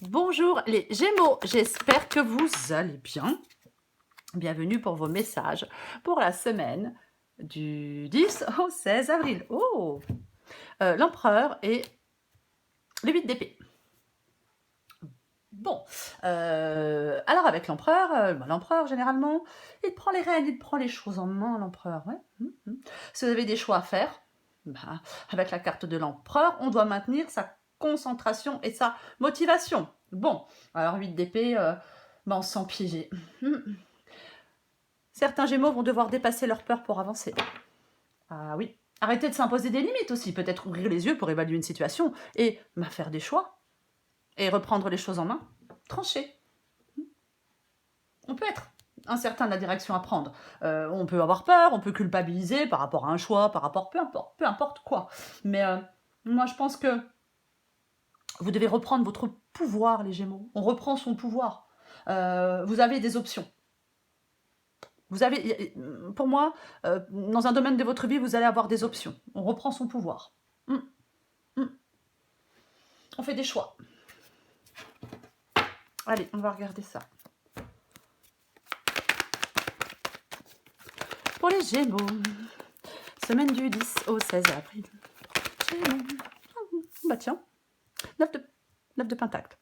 Bonjour les Gémeaux, j'espère que vous allez bien. Bienvenue pour vos messages pour la semaine du 10 au 16 avril. Oh, l'empereur et le 8 d'épée. Bon, alors avec l'empereur généralement, il prend les rênes, il prend les choses en main, l'empereur. Ouais. Si vous avez des choix à faire, bah, avec la carte de l'empereur, on doit maintenir sa concentration et sa motivation. Bon, alors 8 d'épée, on se sent piégé. Certains Gémeaux vont devoir dépasser leur peur pour avancer. Ah oui, arrêtez de s'imposer des limites aussi, peut-être ouvrir les yeux pour évaluer une situation et faire des choix et reprendre les choses en main. Trancher. On peut être incertain de la direction à prendre. On peut avoir peur, on peut culpabiliser par rapport à un choix, par rapport peu importe quoi. Mais moi, je pense que vous devez reprendre votre pouvoir, les Gémeaux. On reprend son pouvoir. Vous avez des options. Vous avez, pour moi, dans un domaine de votre vie, vous allez avoir des options. On reprend son pouvoir. On fait des choix. Allez, on va regarder ça. Pour les Gémeaux, semaine du 10 au 16 avril. Gémeaux. Bah tiens, 9 de pentacle.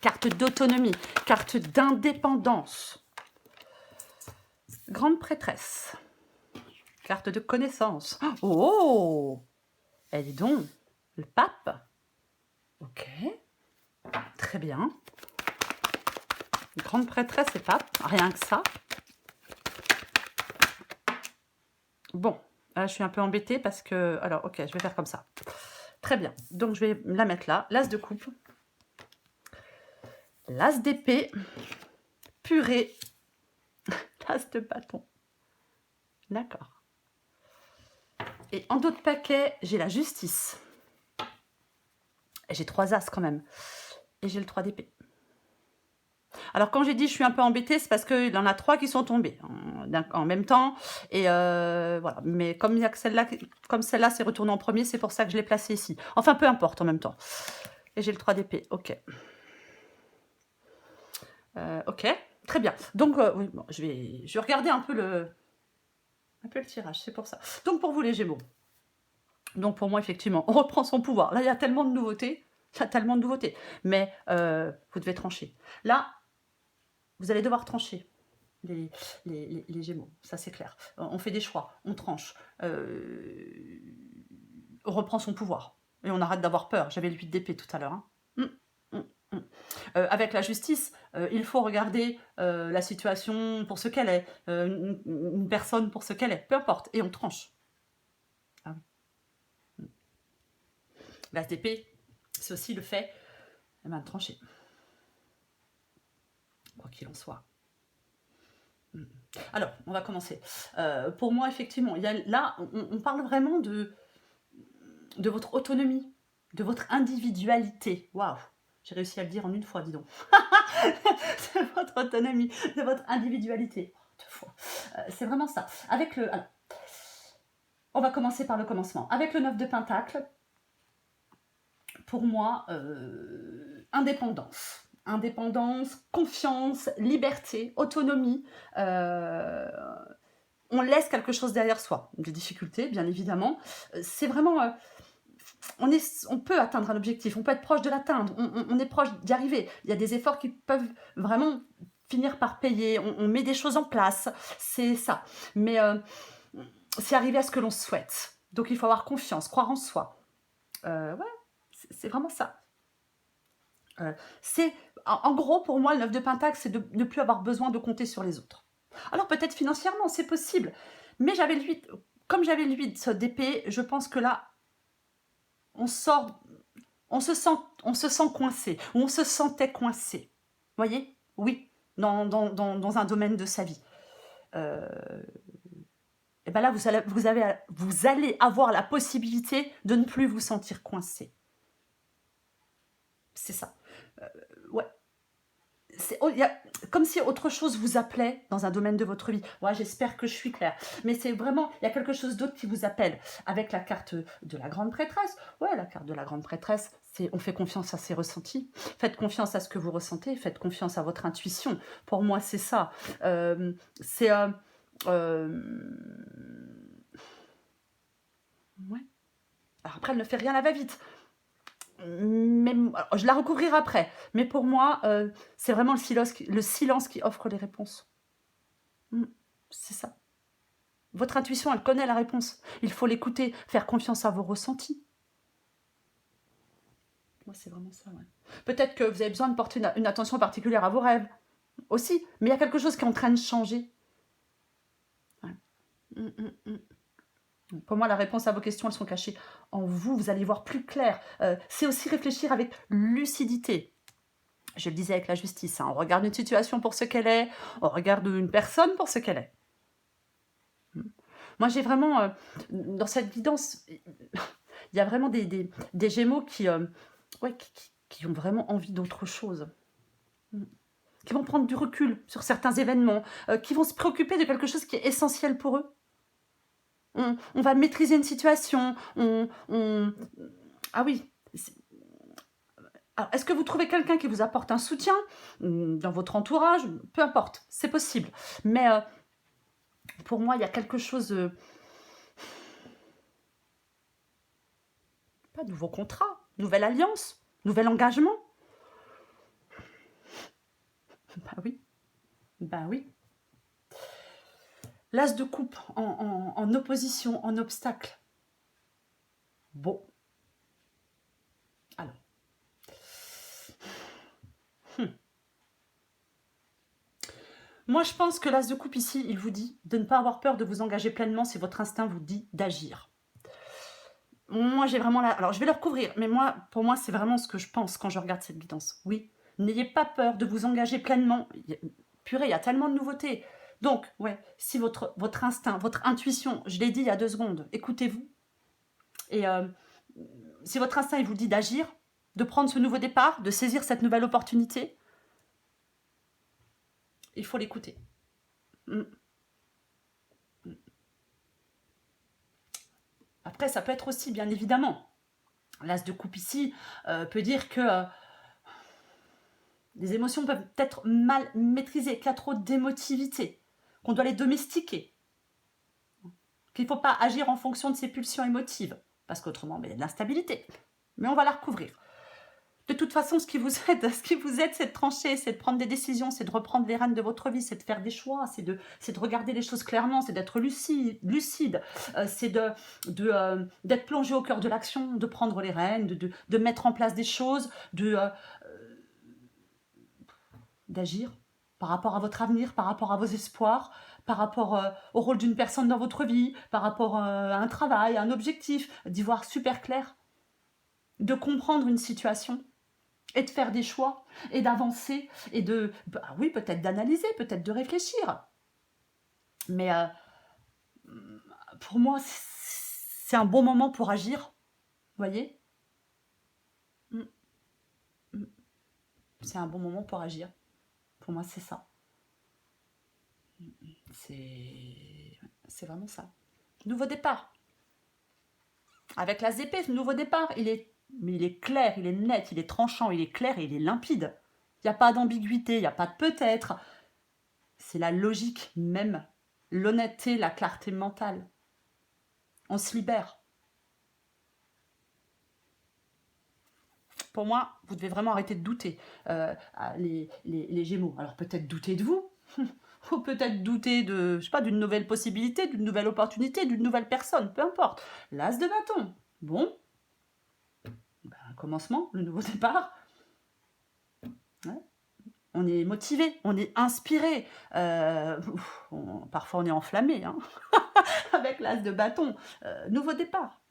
Carte d'autonomie, carte d'indépendance. Grande prêtresse. Carte de connaissance. Oh, elle est donc le pape. Ok, très bien. Grande prêtresse et pape, rien que ça. Bon, là, je suis un peu embêtée parce que... Alors, ok, je vais faire comme ça. Très bien, donc je vais la mettre là. L'as de coupe. L'as d'épée. Purée. L'as de bâton. D'accord. Et en dos de paquet, j'ai la justice. J'ai 3 as quand même. Et j'ai le 3 d'épée. Alors quand j'ai dit je suis un peu embêtée, c'est parce qu'il y en a 3 qui sont tombés en même temps. Et voilà. Mais comme il y a que celle-là, comme celle-là s'est retournée en premier, c'est pour ça que je l'ai placée ici. Enfin, peu importe en même temps. Et j'ai le 3 d'épée. Ok. Ok. Très bien. Donc, oui, bon, je vais regarder un peu le tirage, c'est pour ça. Donc pour vous les Gémeaux. Donc pour moi, effectivement, on reprend son pouvoir. Là, il y a tellement de nouveautés. Mais vous devez trancher. Là, vous allez devoir trancher. Les Gémeaux, ça c'est clair. On fait des choix, on tranche, on reprend son pouvoir et on arrête d'avoir peur. J'avais le 8 d'épée tout à l'heure. Hein. Avec la justice, il faut regarder la situation pour ce qu'elle est, une personne pour ce qu'elle est, peu importe, et on tranche. Ah oui. L'as d'épée, c'est aussi le fait de trancher. Quoi qu'il en soit. Alors, on va commencer. Pour moi, effectivement, là, on parle vraiment de votre autonomie, de votre individualité. Waouh, j'ai réussi à le dire en une fois, dis donc. De votre autonomie, de votre individualité. 2 fois. C'est vraiment ça. Alors, on va commencer par le commencement. Avec le 9 de pentacle, pour moi, indépendance. Indépendance, confiance, liberté, autonomie. On laisse quelque chose derrière soi. Des difficultés, bien évidemment. C'est vraiment... on peut atteindre un objectif, on peut être proche de l'atteindre, on est proche d'y arriver. Il y a des efforts qui peuvent vraiment finir par payer, on met des choses en place, c'est ça. Mais c'est arriver à ce que l'on souhaite. Donc il faut avoir confiance, croire en soi. Ouais, c'est vraiment ça. En gros, pour moi, le 9 de pentacle, c'est de ne plus avoir besoin de compter sur les autres. Alors peut-être financièrement, c'est possible, mais comme j'avais le 8 d'épée, je pense que là, on se sent coincé, ou on se sentait coincé. Voyez? Oui, dans un domaine de sa vie. Et bien là, vous allez avoir la possibilité de ne plus vous sentir coincé. C'est ça. Ouais. Comme si autre chose vous appelait dans un domaine de votre vie. Ouais, j'espère que je suis claire. Mais c'est vraiment, il y a quelque chose d'autre qui vous appelle. Avec la carte de la grande prêtresse. Ouais, la carte de la grande prêtresse, On fait confiance à ses ressentis. Faites confiance à ce que vous ressentez. Faites confiance à votre intuition. Pour moi, c'est ça. C'est... ouais. Alors après, elle ne fait rien, elle va vite. Mais, alors, je la recouvrirai après. Mais pour moi, c'est vraiment le silence qui offre les réponses. C'est ça. Votre intuition, elle connaît la réponse. Il faut l'écouter, faire confiance à vos ressentis. Moi, c'est vraiment ça, ouais. Peut-être que vous avez besoin de porter une attention particulière à vos rêves aussi, mais il y a quelque chose qui est en train de changer. Ouais. Pour moi, la réponse à vos questions, elles sont cachées en vous. Vous allez voir plus clair. C'est aussi réfléchir avec lucidité. Je le disais avec la justice. On regarde une situation pour ce qu'elle est. On regarde une personne pour ce qu'elle est. Moi, j'ai vraiment... dans cette guidance, il y a vraiment des Gémeaux qui ont vraiment envie d'autre chose. Qui vont prendre du recul sur certains événements. Qui vont se préoccuper de quelque chose qui est essentiel pour eux. On va maîtriser une situation. Ah oui. Alors, est-ce que vous trouvez quelqu'un qui vous apporte un soutien dans votre entourage? Peu importe, c'est possible. Mais pour moi, il y a quelque chose... pas nouveau contrat, nouvelle alliance, nouvel engagement. Bah oui. Bah oui. L'as de coupe en opposition, en obstacle. Bon. Alors. Moi, je pense que l'as de coupe ici, il vous dit de ne pas avoir peur de vous engager pleinement si votre instinct vous dit d'agir. Moi, j'ai vraiment la... Alors, je vais le recouvrir, mais pour moi, c'est vraiment ce que je pense quand je regarde cette guidance. Oui, n'ayez pas peur de vous engager pleinement. Purée, il y a tellement de nouveautés. Donc, ouais, si votre instinct, votre intuition, je l'ai dit il y a 2 secondes, écoutez-vous. Et si votre instinct, il vous dit d'agir, de prendre ce nouveau départ, de saisir cette nouvelle opportunité, il faut l'écouter. Après, ça peut être aussi, bien évidemment, l'as de coupe ici peut dire que les émotions peuvent être mal maîtrisées, qu'il y a trop d'émotivité, qu'on doit les domestiquer, qu'il ne faut pas agir en fonction de ses pulsions émotives, parce qu'autrement, il y a de l'instabilité. Mais on va la recouvrir. De toute façon, ce qui vous aide, c'est de trancher, c'est de prendre des décisions, c'est de reprendre les rênes de votre vie, c'est de faire des choix, c'est de regarder les choses clairement, c'est d'être lucide, c'est d'être plongé au cœur de l'action, de prendre les rênes, de mettre en place des choses, d'agir par rapport à votre avenir, par rapport à vos espoirs, par rapport au rôle d'une personne dans votre vie, par rapport à un travail, à un objectif, d'y voir super clair, de comprendre une situation et de faire des choix et d'avancer et oui, peut-être d'analyser, peut-être de réfléchir. Mais pour moi, c'est un bon moment pour agir, vous voyez. C'est un bon moment pour agir. Pour moi, c'est ça. C'est vraiment ça. Nouveau départ. Avec la ZP, nouveau départ, mais il est clair, il est net, il est tranchant, il est clair et il est limpide. Il n'y a pas d'ambiguïté, il n'y a pas de peut-être. C'est la logique même, l'honnêteté, la clarté mentale. On se libère. Pour moi, vous devez vraiment arrêter de douter, les Gémeaux. Alors peut-être douter de vous, ou peut-être douter de, je sais pas, d'une nouvelle possibilité, d'une nouvelle opportunité, d'une nouvelle personne, peu importe. L'as de bâton. Bon, commencement, le nouveau départ. Ouais. On est motivé, on est inspiré. Parfois, on est enflammé, hein, avec l'as de bâton. Nouveau départ.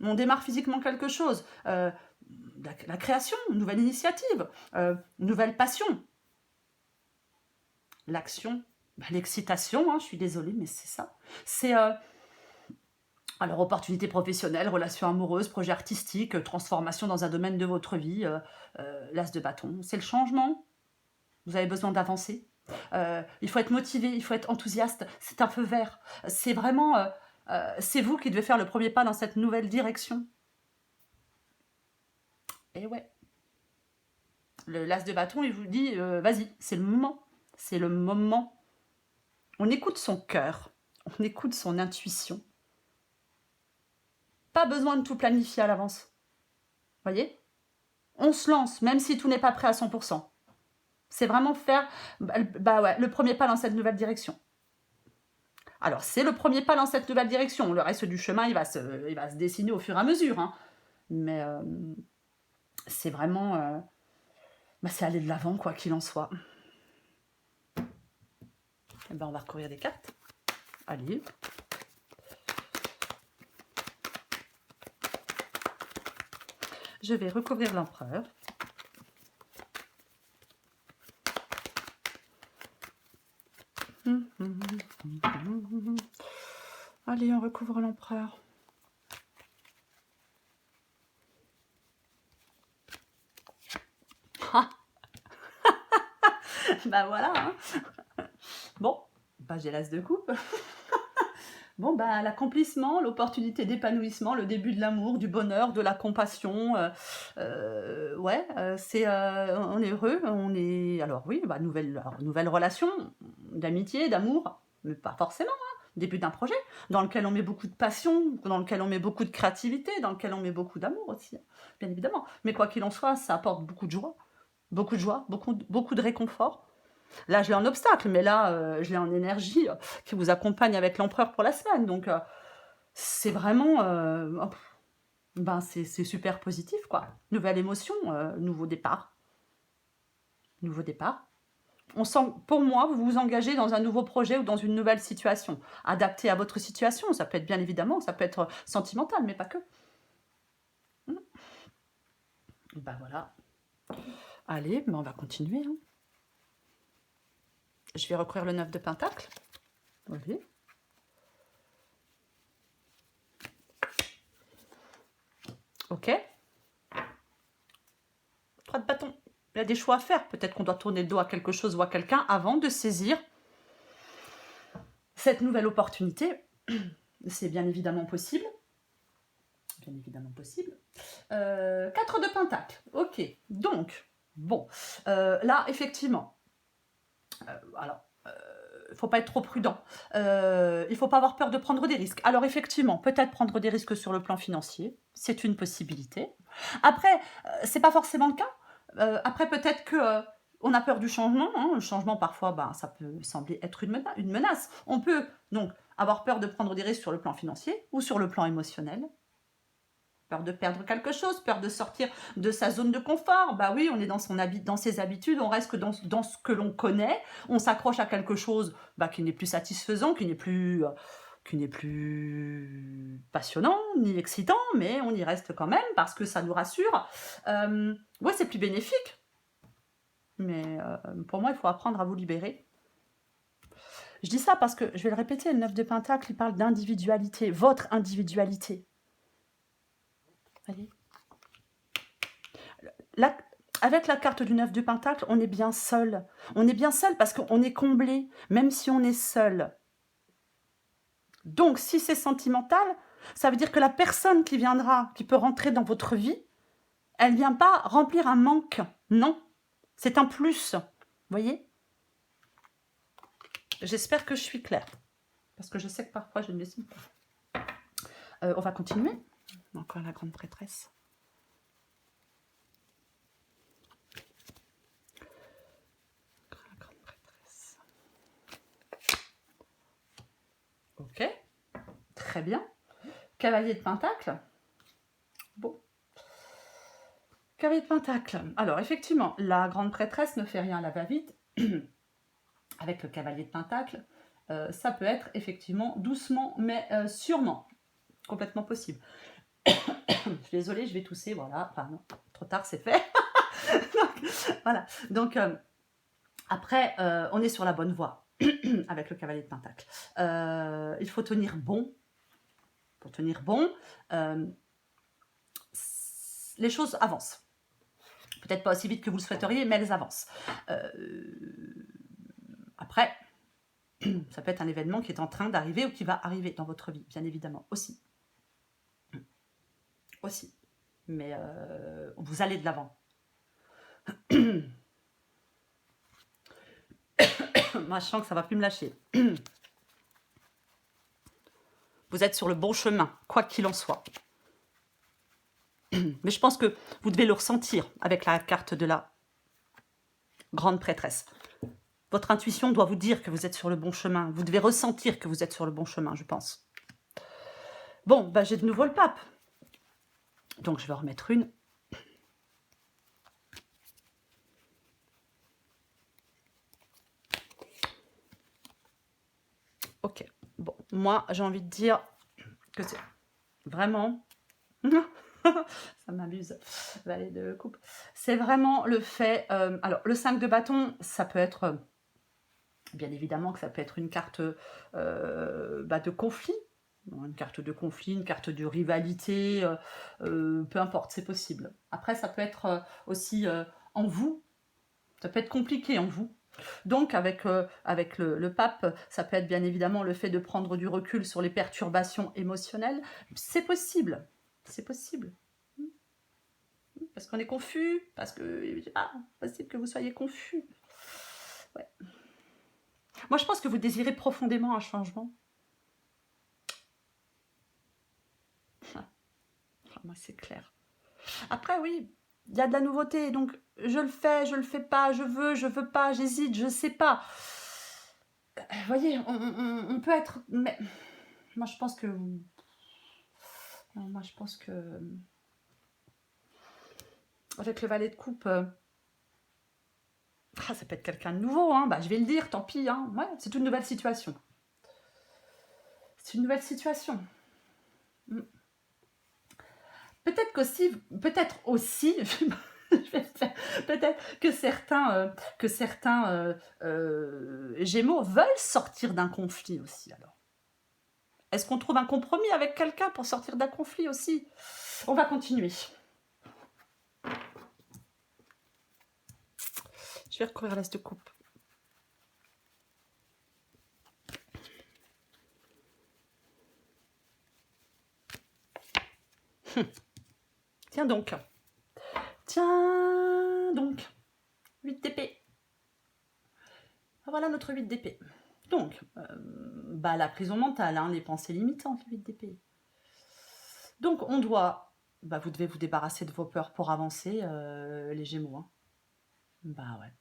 On démarre physiquement quelque chose. La création, une nouvelle initiative, une nouvelle passion. L'action, l'excitation, je suis désolée, mais c'est ça. C'est... alors, opportunité professionnelle, relations amoureuses, projet artistique, transformation dans un domaine de votre vie, l'as de bâton. C'est le changement. Vous avez besoin d'avancer. Il faut être motivé, il faut être enthousiaste. C'est un feu vert. C'est vraiment... c'est vous qui devez faire le premier pas dans cette nouvelle direction. Et ouais. L'as de bâton, il vous dit, vas-y, c'est le moment. C'est le moment. On écoute son cœur. On écoute son intuition. Pas besoin de tout planifier à l'avance. Voyez? On se lance, même si tout n'est pas prêt à 100%. C'est vraiment faire ouais, le premier pas dans cette nouvelle direction. Alors, c'est le premier pas dans cette nouvelle direction. Le reste du chemin, il va se dessiner au fur et à mesure. Hein. Mais c'est vraiment... c'est aller de l'avant, quoi qu'il en soit. Et ben, on va recourir des cartes. Allez. Je vais recouvrir l'empereur. Allez, on recouvre l'empereur. Bah voilà. Hein. Bon, j'ai l'as de coupe. Bon, l'accomplissement, l'opportunité d'épanouissement, le début de l'amour, du bonheur, de la compassion. Ouais, on est heureux, on est... Alors oui, nouvelle relation, d'amitié, d'amour, mais pas forcément. Hein. Début d'un projet dans lequel on met beaucoup de passion, dans lequel on met beaucoup de créativité, dans lequel on met beaucoup d'amour aussi, bien évidemment. Mais quoi qu'il en soit, ça apporte beaucoup de joie, beaucoup de réconfort. Là, je l'ai en obstacle, mais là, je l'ai en énergie qui vous accompagne avec l'empereur pour la semaine. Donc, c'est vraiment... c'est super positif, quoi. Nouvelle émotion, nouveau départ. Nouveau départ. On sent, pour moi, vous vous engagez dans un nouveau projet ou dans une nouvelle situation, adaptée à votre situation. Ça peut être bien évidemment, ça peut être sentimental, mais pas que. Voilà. Allez, on va continuer. Hein. Je vais recouvrir le 9 de Pentacle. Oui. Ok. 3 de bâton. Il y a des choix à faire. Peut-être qu'on doit tourner le dos à quelque chose ou à quelqu'un avant de saisir cette nouvelle opportunité. C'est bien évidemment possible. Bien évidemment possible. 4 de Pentacle. Ok. Donc, bon. Là, effectivement. Alors, il ne faut pas être trop prudent. Il ne faut pas avoir peur de prendre des risques. Alors, effectivement, peut-être prendre des risques sur le plan financier. C'est une possibilité. Après, ce n'est pas forcément le cas. Après, peut-être que... on a peur du changement. Hein. Le changement, parfois, ça peut sembler être une menace. On peut donc avoir peur de prendre des risques sur le plan financier ou sur le plan émotionnel. Peur de perdre quelque chose, peur de sortir de sa zone de confort. Bah oui, on est dans ses habitudes, on reste que dans ce que l'on connaît. On s'accroche à quelque chose qui n'est plus satisfaisant, qui n'est plus passionnant ni excitant, mais on y reste quand même parce que ça nous rassure. Ouais, c'est plus bénéfique. Mais pour moi, il faut apprendre à vous libérer. Je dis ça parce que, je vais le répéter, le 9 de Pentacle, il parle d'individualité, votre individualité. Voyez ? Avec la carte du 9 de Pentacle, on est bien seul. On est bien seul parce qu'on est comblé, même si on est seul. Donc, si c'est sentimental, ça veut dire que la personne qui viendra, qui peut rentrer dans votre vie, elle ne vient pas remplir un manque. Non, c'est un plus. Vous voyez ? J'espère que je suis claire. Parce que je sais que parfois, je ne le suis pas. On va continuer. Encore la grande prêtresse. Ok, très bien. Cavalier de Pentacle. Bon. Cavalier de Pentacle. Alors, effectivement, la grande prêtresse ne fait rien à la va-vite. Avec le cavalier de Pentacle, ça peut être effectivement doucement, mais sûrement. Complètement possible. Je suis désolée, je vais tousser, voilà. Enfin, non, trop tard, c'est fait. Voilà. Donc, après, on est sur la bonne voie avec le cavalier de Pentacle. Il faut tenir bon. Pour tenir bon, les choses avancent. Peut-être pas aussi vite que vous le souhaiteriez, mais elles avancent. Après, ça peut être un événement qui est en train d'arriver ou qui va arriver dans votre vie, bien évidemment, aussi. mais vous allez de l'avant. Moi, je sens que ça va plus me lâcher. Vous êtes sur le bon chemin, quoi qu'il en soit. Mais je pense que vous devez le ressentir avec la carte de la grande prêtresse. Votre intuition doit vous dire que vous êtes sur le bon chemin. Vous devez ressentir que vous êtes sur le bon chemin, je pense. Bon, bah, j'ai de nouveau le pape. Donc, je vais en remettre une. Ok. Bon, moi, j'ai envie de dire que c'est vraiment... ça m'amuse, valet de coupe. C'est vraiment le fait... alors, le 5 de bâton, ça peut être... bien évidemment que ça peut être une carte de conflit. Une carte de conflit, une carte de rivalité, peu importe, c'est possible. Après, ça peut être aussi en vous. Ça peut être compliqué en vous. Donc, avec le pape, ça peut être bien évidemment le fait de prendre du recul sur les perturbations émotionnelles. C'est possible. C'est possible. Parce qu'on est confus, parce que c'est pas possible que vous soyez confus. Ouais. Moi, je pense que vous désirez profondément un changement. Moi, c'est clair. Après, oui, il y a de la nouveauté, donc je le fais pas, je veux pas, j'hésite, je sais pas. Vous voyez, on peut être... Mais moi, je pense que... Moi, je pense que... Avec le valet de coupe... ça peut être quelqu'un de nouveau, hein. Bah, je vais le dire, tant pis. Hein. Ouais, c'est une nouvelle situation. C'est une nouvelle situation. Peut-être aussi, peut-être que certains Gémeaux veulent sortir d'un conflit aussi. Alors, est-ce qu'on trouve un compromis avec quelqu'un pour sortir d'un conflit aussi? On va continuer. Je vais recourir à l'as de coupe. Tiens donc. 8 d'épée. Voilà notre 8 d'épée. Donc, la prison mentale, hein, les pensées limitantes, le 8 d'épée. Donc, on doit... vous devez vous débarrasser de vos peurs pour avancer, les Gémeaux. Hein. Bah ouais.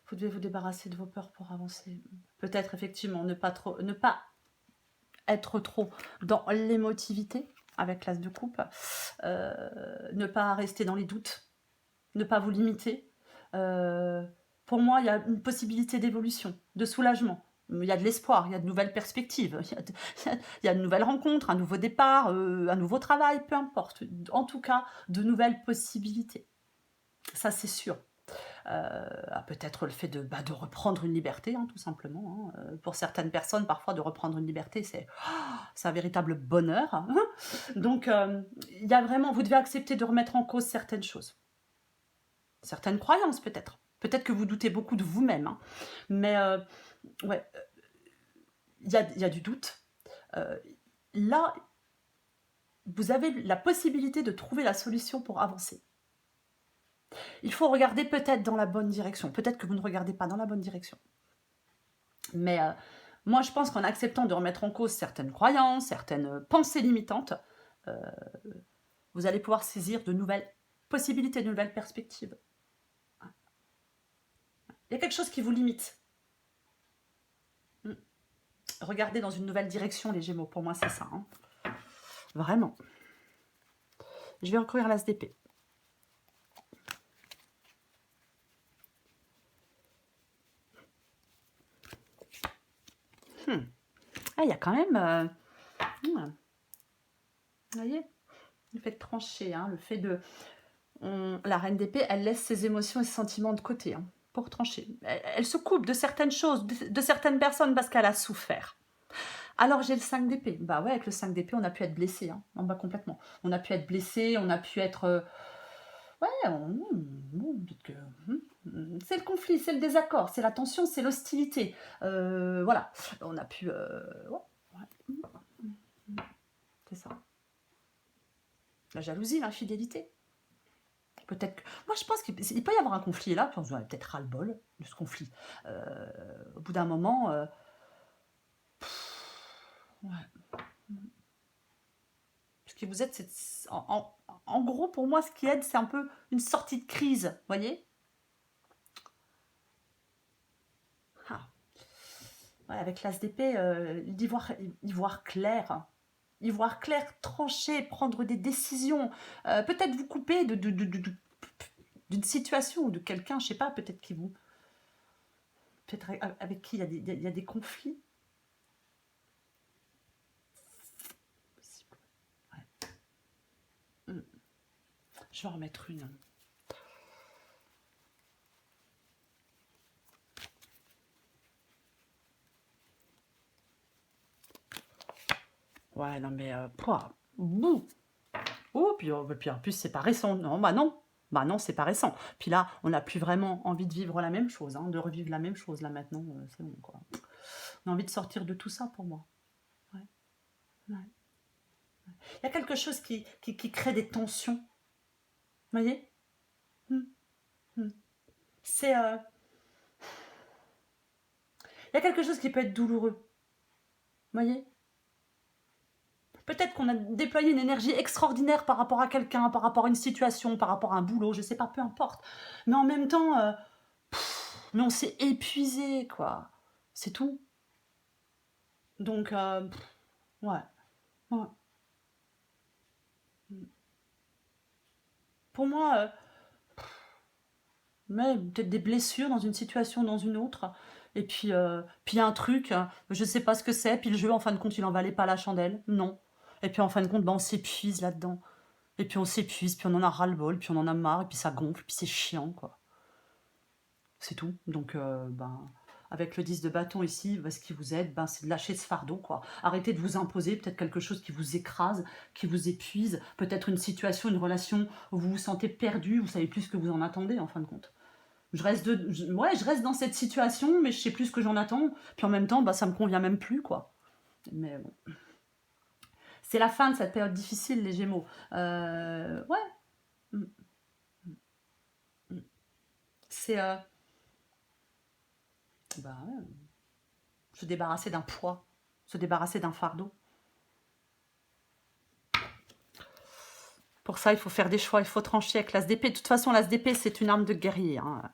Vous devez vous débarrasser de vos peurs pour avancer. Peut-être, effectivement, ne pas être trop dans l'émotivité avec l'as de coupe. Ne pas rester dans les doutes. Ne pas vous limiter. Pour moi, il y a une possibilité d'évolution, de soulagement. Il y a de l'espoir, il y a de nouvelles perspectives, il y a de nouvelles rencontres, un nouveau départ, un nouveau travail, peu importe. En tout cas, de nouvelles possibilités. Ça, c'est sûr. Peut-être le fait de reprendre une liberté, hein, tout simplement. Hein. Pour certaines personnes, parfois, de reprendre une liberté, c'est un véritable bonheur. Hein. Donc, il y a vraiment, vous devez accepter de remettre en cause certaines choses. Certaines croyances, peut-être. Peut-être que vous doutez beaucoup de vous-même. Hein. Mais, ouais, il y a du doute. Là, vous avez la possibilité de trouver la solution pour avancer. Il faut regarder peut-être dans la bonne direction. Peut-être que vous ne regardez pas dans la bonne direction. Mais moi, je pense qu'en acceptant de remettre en cause certaines croyances, certaines pensées limitantes, vous allez pouvoir saisir de nouvelles possibilités, de nouvelles perspectives. Il y a quelque chose qui vous limite. Regardez dans une nouvelle direction, les Gémeaux. Pour moi, c'est ça. Hein. Vraiment. Je vais recourir à l'as d'épée. Il y a quand même... vous voyez, le fait de trancher, hein, le fait de... la reine d'épée, elle laisse ses émotions et ses sentiments de côté, hein, pour trancher. Elle se coupe de certaines choses, de certaines personnes parce qu'elle a souffert. Alors j'ai le 5 d'épée. Bah ouais, avec le 5 d'épée, on a pu être blessé, hein, complètement. On a pu être blessé, on a pu être... c'est le conflit, c'est le désaccord, c'est la tension, c'est l'hostilité. Voilà, on a pu... c'est ça. La jalousie, l'infidélité. Peut-être que... Moi, je pense qu'il peut y avoir un conflit là, puis on se dit, peut-être ras-le-bol de ce conflit. Au bout d'un moment... ouais. Ce que vous êtes, c'est... En gros, pour moi, ce qui aide, c'est un peu une sortie de crise, vous voyez. Ah. Ouais, avec l'as d'épée, y voir clair. Y voir clair, trancher, prendre des décisions. Peut-être vous couper d'une situation ou de quelqu'un, je sais pas, peut-être qui vous... Peut-être avec qui il y a des conflits. Ouais. Je vais en remettre une. Ouais, non mais... bouh. Oh, puis en plus, c'est pas récent. Non, bah non. Bah non, c'est pas récent. Puis là, on n'a plus vraiment envie de vivre la même chose, hein, de revivre la même chose, là, maintenant. C'est bon, quoi. On a envie de sortir de tout ça, pour moi. Ouais, ouais. Il y a quelque chose qui crée des tensions. Vous voyez. C'est... Il y a quelque chose qui peut être douloureux. Vous voyez. Peut-être qu'on a déployé une énergie extraordinaire par rapport à quelqu'un, par rapport à une situation, par rapport à un boulot, je sais pas, peu importe. Mais en même temps, mais on s'est épuisé, quoi. C'est tout. Donc, ouais, ouais. Pour moi, mais peut-être des blessures dans une situation, dans une autre. Et puis il y a un truc, je sais pas ce que c'est, puis le jeu, en fin de compte, il en valait pas la chandelle. Non. Et puis en fin de compte, ben, on s'épuise là-dedans. Et puis on s'épuise, puis on en a ras-le-bol, puis on en a marre, et puis ça gonfle, puis c'est chiant, quoi. C'est tout. Donc, ben, avec le 10 de bâton ici, ben, ce qui vous aide, ben, c'est de lâcher ce fardeau, quoi. Arrêtez de vous imposer peut-être quelque chose qui vous écrase, qui vous épuise, peut-être une situation, une relation où vous vous sentez perdu, vous savez plus ce que vous en attendez, en fin de compte. Ouais, je reste dans cette situation, mais je sais plus ce que j'en attends. Puis en même temps, bah, ça me convient même plus, quoi. Mais bon. C'est la fin de cette période difficile, les Gémeaux. Ouais. Mm, mm. C'est bah, ouais, se débarrasser d'un poids, se débarrasser d'un fardeau. Pour ça, il faut faire des choix, il faut trancher avec l'as d'épée. De toute façon, l'as d'épée, c'est une arme de guerrier, hein.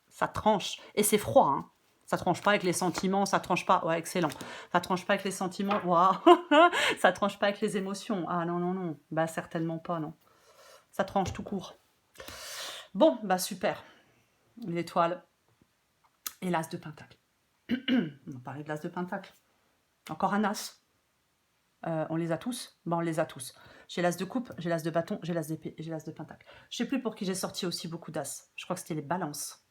Ça tranche. Et c'est froid, hein. Ça tranche pas avec les sentiments, ça tranche pas... Ouais, excellent. Ça tranche pas avec les sentiments, waouh. Ça tranche pas avec les émotions. Ah non, non, non. Bah, certainement pas, non. Ça tranche tout court. Bon, bah, super. L'étoile et l'as de pentacle. On va parler de l'as de pentacle. Encore un as. On les a tous? Bon, on les a tous. J'ai l'as de coupe, j'ai l'as de bâton, j'ai l'as d'épée et j'ai l'as de pentacle. Je sais plus pour qui j'ai sorti aussi beaucoup d'as. Je crois que c'était les balances.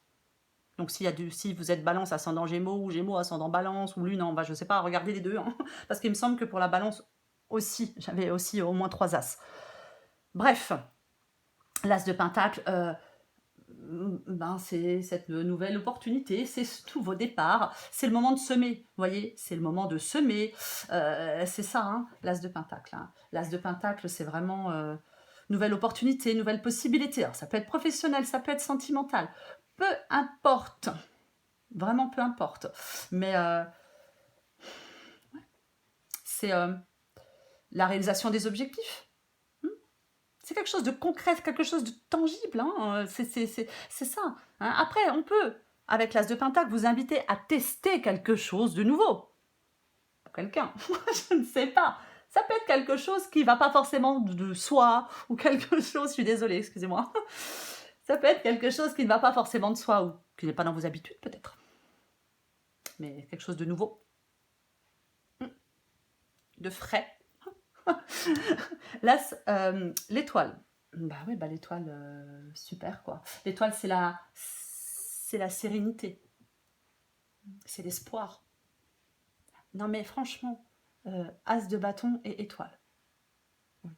Donc si vous êtes balance ascendant gémeaux ou gémeaux ascendant balance ou lune, bah, je sais pas, regardez les deux. Hein, parce qu'il me semble que pour la balance aussi, j'avais aussi au moins 3 as. Bref, l'as de pentacle, ben, c'est cette nouvelle opportunité, c'est ce nouveau départ, c'est le moment de semer, vous voyez, c'est le moment de semer, c'est ça, hein, l'as de pentacle. Hein. L'as de pentacle, c'est vraiment nouvelle opportunité, nouvelle possibilité. Alors, ça peut être professionnel, ça peut être sentimental, peu importe, vraiment peu importe, mais c'est la réalisation des objectifs. C'est quelque chose de concret, quelque chose de tangible. Hein. C'est ça. Hein. Après, on peut, avec l'as de pentacle, vous inviter à tester quelque chose de nouveau. Pour quelqu'un, je ne sais pas. Ça peut être quelque chose qui ne va pas forcément de soi, ou quelque chose, je suis désolée, excusez-moi. Ça peut être quelque chose qui ne va pas forcément de soi, ou qui n'est pas dans vos habitudes peut-être. Mais quelque chose de nouveau. De frais. Là, l'étoile. Bah oui, bah l'étoile, super quoi. L'étoile, c'est la sérénité, c'est l'espoir. Non mais franchement, as de bâton et étoile.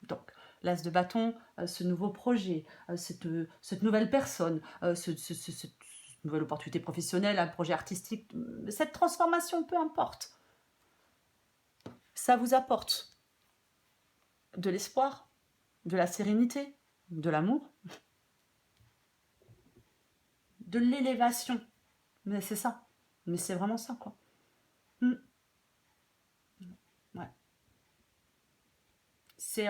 Donc, l'as de bâton, ce nouveau projet, cette nouvelle personne, cette nouvelle opportunité professionnelle, un projet artistique, cette transformation, peu importe. Ça vous apporte de l'espoir, de la sérénité, de l'amour, de l'élévation. Mais c'est ça. Mais c'est vraiment ça, quoi. Hmm. Ouais. C'est...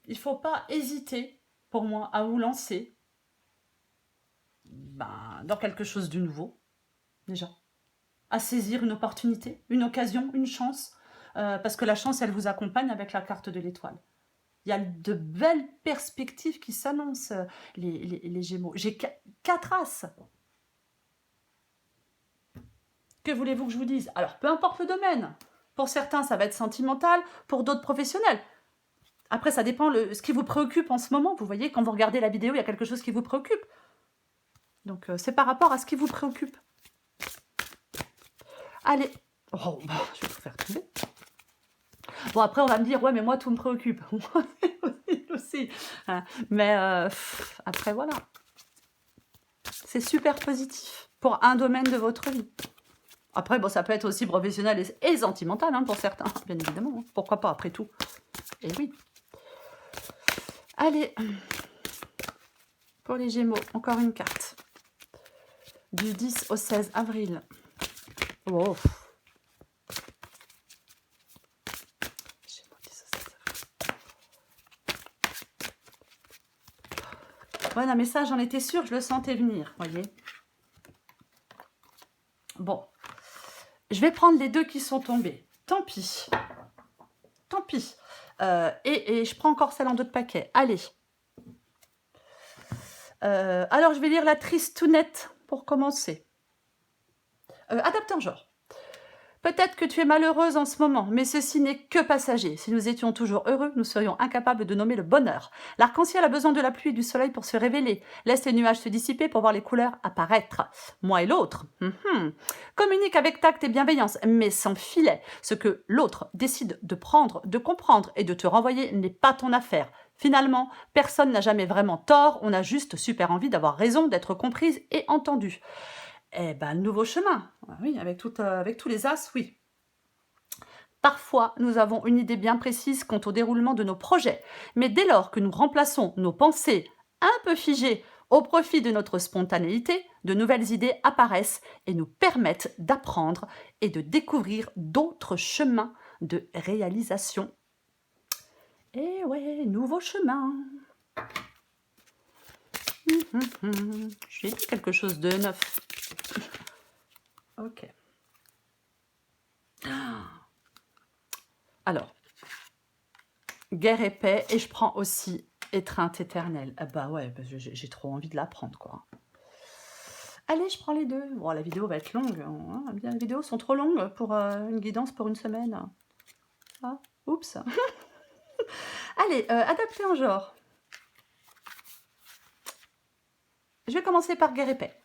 il faut pas hésiter, pour moi, à vous lancer dans quelque chose de nouveau, déjà. À saisir une opportunité, une occasion, une chance. Parce que la chance, elle vous accompagne avec la carte de l'étoile. Il y a de belles perspectives qui s'annoncent, les Gémeaux. J'ai 4 as. Que voulez-vous que je vous dise? Alors, peu importe le domaine. Pour certains, ça va être sentimental, pour d'autres professionnels. Après, ça dépend ce qui vous préoccupe en ce moment. Vous voyez, quand vous regardez la vidéo, il y a quelque chose qui vous préoccupe. Donc, c'est par rapport à ce qui vous préoccupe. Allez. Oh, je vais tout faire tomber. Bon, après, on va me dire, ouais, mais moi, tout me préoccupe. Moi aussi. Mais après, voilà. C'est super positif pour un domaine de votre vie. Après, bon, ça peut être aussi professionnel et sentimental pour certains, bien évidemment. Pourquoi pas, après tout. Et oui. Allez. Pour les Gémeaux, encore une carte. Du 10 au 16 avril. Oh. Voilà, mais ça, j'en étais sûre, je le sentais venir, voyez. Bon. Je vais prendre les 2 qui sont tombés. Tant pis. Tant pis. Et je prends encore celle en 2 de paquet. Allez. Alors, je vais lire la tristounette pour commencer. Adapté en genre. Peut-être que tu es malheureuse en ce moment, mais ceci n'est que passager. Si nous étions toujours heureux, nous serions incapables de nommer le bonheur. L'arc-en-ciel a besoin de la pluie et du soleil pour se révéler. Laisse les nuages se dissiper pour voir les couleurs apparaître. Moi et l'autre. Communique avec tact et bienveillance, mais sans filet. Ce que l'autre décide de prendre, de comprendre et de te renvoyer n'est pas ton affaire. Finalement, personne n'a jamais vraiment tort, on a juste super envie d'avoir raison, d'être comprise et entendue. Eh ben, nouveau chemin. Oui, avec tous les as, oui. Parfois, nous avons une idée bien précise quant au déroulement de nos projets, mais dès lors que nous remplaçons nos pensées un peu figées au profit de notre spontanéité, de nouvelles idées apparaissent et nous permettent d'apprendre et de découvrir d'autres chemins de réalisation. Eh ouais, nouveau chemin. J'ai dit quelque chose de neuf. Ok. Alors, guerre et paix, et je prends aussi étreinte éternelle. Ah bah ouais, j'ai trop envie de la prendre, quoi. Allez, je prends les 2. Bon, la vidéo va être longue. Hein. Les vidéos sont trop longues pour une guidance pour une semaine. Ah, oups. Allez, adapté en genre. Je vais commencer par guerre et paix.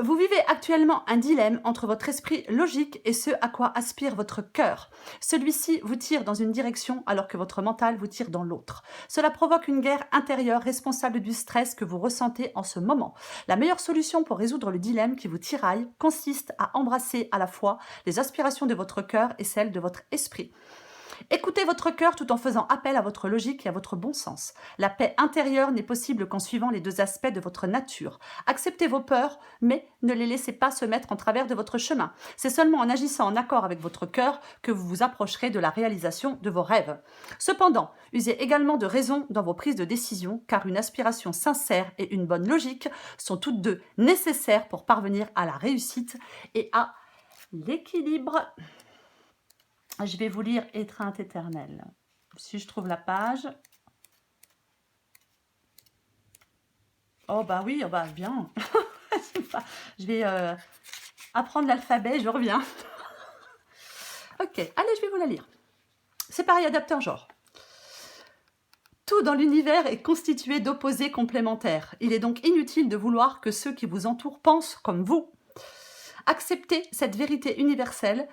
Vous vivez actuellement un dilemme entre votre esprit logique et ce à quoi aspire votre cœur. Celui-ci vous tire dans une direction alors que votre mental vous tire dans l'autre. Cela provoque une guerre intérieure responsable du stress que vous ressentez en ce moment. La meilleure solution pour résoudre le dilemme qui vous tiraille consiste à embrasser à la fois les aspirations de votre cœur et celles de votre esprit. Écoutez votre cœur tout en faisant appel à votre logique et à votre bon sens. La paix intérieure n'est possible qu'en suivant les 2 aspects de votre nature. Acceptez vos peurs, mais ne les laissez pas se mettre en travers de votre chemin. C'est seulement en agissant en accord avec votre cœur que vous vous approcherez de la réalisation de vos rêves. Cependant, usez également de raison dans vos prises de décision, car une aspiration sincère et une bonne logique sont toutes 2 nécessaires pour parvenir à la réussite et à l'équilibre. Je vais vous lire étreinte éternelle. Si je trouve la page. Oh bah oui, oh bah bien. Je vais apprendre l'alphabet, je reviens. Ok, allez, je vais vous la lire. C'est pareil, adapté en genre. Tout dans l'univers est constitué d'opposés complémentaires. Il est donc inutile de vouloir que ceux qui vous entourent pensent comme vous. Acceptez cette vérité universelle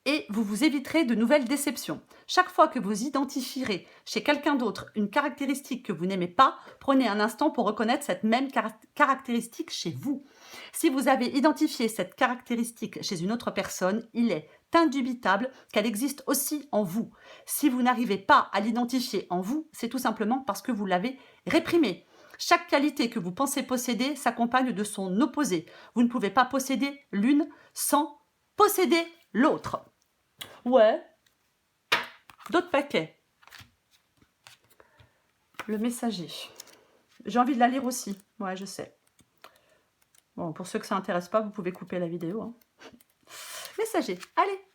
et vous vous éviterez de nouvelles déceptions. Chaque fois que vous identifierez chez quelqu'un d'autre une caractéristique que vous n'aimez pas, prenez un instant pour reconnaître cette même caractéristique chez vous. Si vous avez identifié cette caractéristique chez une autre personne, il est indubitable qu'elle existe aussi en vous. Si vous n'arrivez pas à l'identifier en vous, c'est tout simplement parce que vous l'avez réprimée. Chaque qualité que vous pensez posséder s'accompagne de son opposé. Vous ne pouvez pas posséder l'une sans posséder l'autre. Ouais, d'autres paquets. Le messager. J'ai envie de la lire aussi. Ouais, je sais. Bon, pour ceux que ça n'intéresse pas, vous pouvez couper la vidéo. Hein. Messager, allez.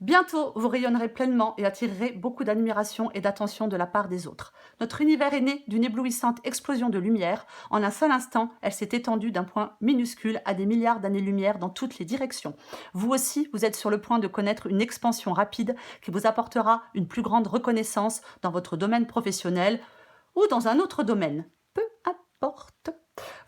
Bientôt, vous rayonnerez pleinement et attirerez beaucoup d'admiration et d'attention de la part des autres. Notre univers est né d'une éblouissante explosion de lumière. En un seul instant, elle s'est étendue d'un point minuscule à des milliards d'années-lumière dans toutes les directions. Vous aussi, vous êtes sur le point de connaître une expansion rapide qui vous apportera une plus grande reconnaissance dans votre domaine professionnel ou dans un autre domaine. Peu importe.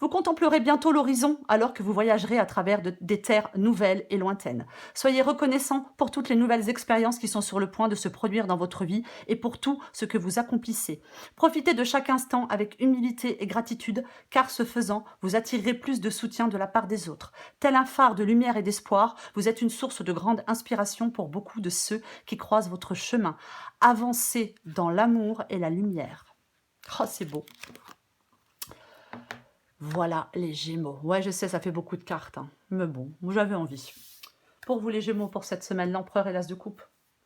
Vous contemplerez bientôt l'horizon alors que vous voyagerez à travers des terres nouvelles et lointaines. Soyez reconnaissant pour toutes les nouvelles expériences qui sont sur le point de se produire dans votre vie et pour tout ce que vous accomplissez. Profitez de chaque instant avec humilité et gratitude, car ce faisant, vous attirerez plus de soutien de la part des autres. Tel un phare de lumière et d'espoir, vous êtes une source de grande inspiration pour beaucoup de ceux qui croisent votre chemin. Avancez dans l'amour et la lumière. Oh, c'est beau. Voilà les Gémeaux. Ouais, je sais, ça fait beaucoup de cartes. Hein. Mais bon, j'avais envie. Pour vous les Gémeaux, pour cette semaine, l'Empereur et l'As de coupe.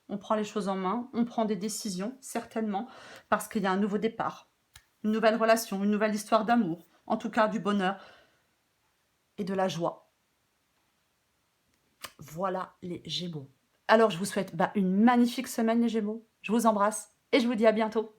On prend les choses en main, on prend des décisions, certainement, parce qu'il y a un nouveau départ, une nouvelle relation, une nouvelle histoire d'amour, en tout cas du bonheur et de la joie. Voilà les Gémeaux. Alors, je vous souhaite une magnifique semaine les Gémeaux. Je vous embrasse et je vous dis à bientôt.